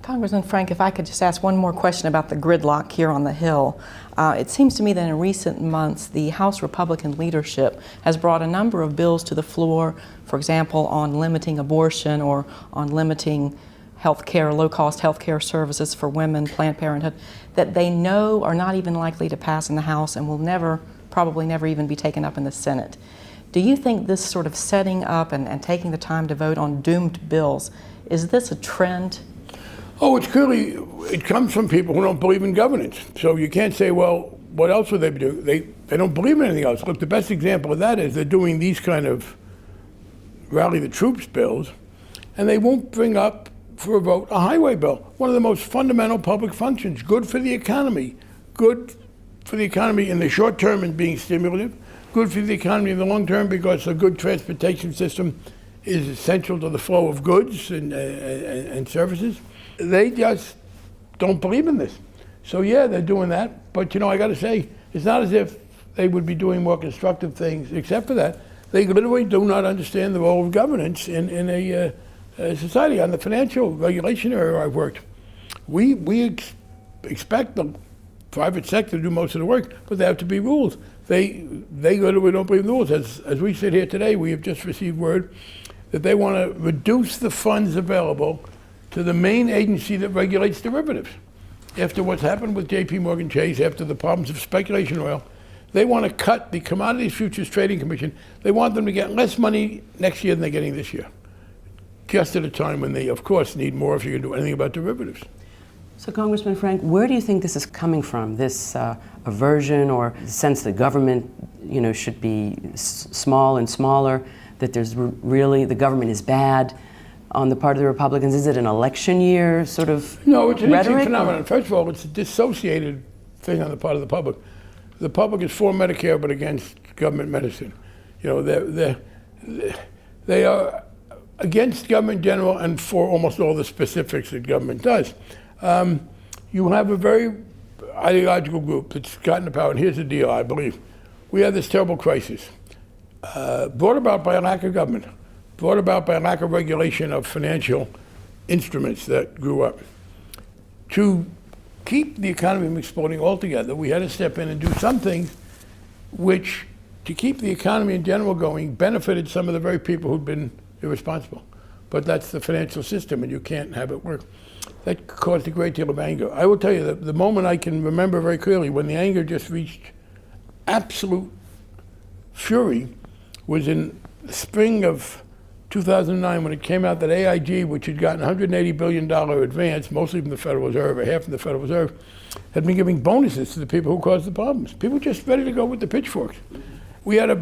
Congressman Frank, if I could just ask one more question about the gridlock here on the Hill. It seems to me that in recent months, the House Republican leadership has brought a number of bills to the floor, for example, on limiting abortion or on limiting health care, low-cost health care services for women, Planned Parenthood, that they know are not even likely to pass in the House and will probably never even be taken up in the Senate. Do you think this sort of setting up and taking the time to vote on doomed bills, is this a trend? Oh, it comes from people who don't believe in governance. So you can't say, well, what else would they be doing? They don't believe in anything else. Look, the best example of that is they're doing these kind of rally the troops bills, and they won't bring up for a vote a highway bill, one of the most fundamental public functions, good for the economy in the short term and being stimulative, good for the economy in the long term because a good transportation system is essential to the flow of goods and services. They just don't believe in this. So yeah, they're doing that. But I got to say, it's not as if they would be doing more constructive things except for that. They literally do not understand the role of governance in a society. On the financial regulation area I've worked, we expect the private sector to do most of the work, but there have to be rules. They literally don't believe in the rules. As we sit here today, we have just received word that they want to reduce the funds available to the main agency that regulates derivatives. After what's happened with J.P. Morgan Chase, after the problems of speculation oil, they want to cut the Commodities Futures Trading Commission. They want them to get less money next year than they're getting this year, just at a time when they, of course, need more if you can do anything about derivatives. So, Congressman Frank, where do you think this is coming from, this aversion or sense that government, should be small and smaller, that there's really, the government is bad on the part of the Republicans? Is it an election year sort of No, it's an rhetoric? interesting phenomenon. First of all, it's a dissociated thing on the part of the public. The public is for Medicare but against government medicine. They are against government in general and for almost all the specifics that government does. You have a very ideological group that's gotten to power, and here's the deal, I believe. We have this terrible crisis, brought about by a lack of government, brought about by a lack of regulation of financial instruments that grew up. To keep the economy from exploding altogether, we had to step in and do some things which, to keep the economy in general going, benefited some of the very people who'd been irresponsible. But that's the financial system, and you can't have it work. That caused a great deal of anger. I will tell you that the moment I can remember very clearly when the anger just reached absolute fury was in the spring of 2009 when it came out that AIG, which had gotten $180 billion advance, mostly from the Federal Reserve, or half from the Federal Reserve, had been giving bonuses to the people who caused the problems. People were just ready to go with the pitchforks. We had to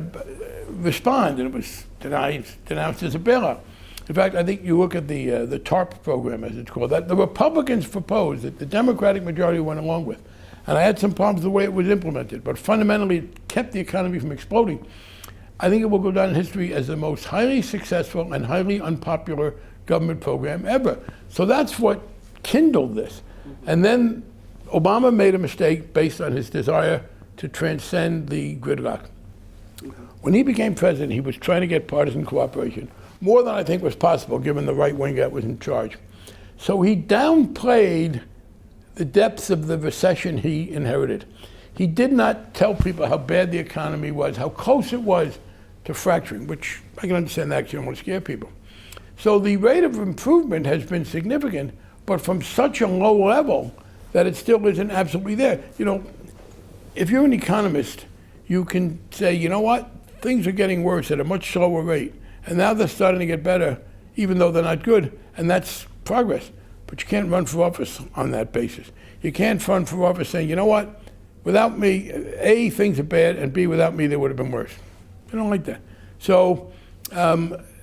respond, and it was denounced as a bailout. In fact, I think you look at the TARP program, as it's called, that the Republicans proposed that the Democratic majority went along with. And I had some problems with the way it was implemented, but fundamentally it kept the economy from exploding. I think it will go down in history as the most highly successful and highly unpopular government program ever. So that's what kindled this. And then Obama made a mistake based on his desire to transcend the gridlock. When he became president, he was trying to get partisan cooperation, more than I think was possible given the right wing that was in charge. So he downplayed the depths of the recession he inherited. He did not tell people how bad the economy was, how close it was to fracturing, which I can understand that actually almost scare people. So the rate of improvement has been significant, but from such a low level that it still isn't absolutely there. If you're an economist, you can say, you know what, things are getting worse at a much slower rate, and now they're starting to get better, even though they're not good, and that's progress. But you can't run for office on that basis. You can't run for office saying, you know what, without me, A, things are bad, and B, without me, they would have been worse. I don't like that. So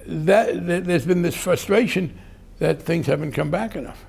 there's been this frustration that things haven't come back enough.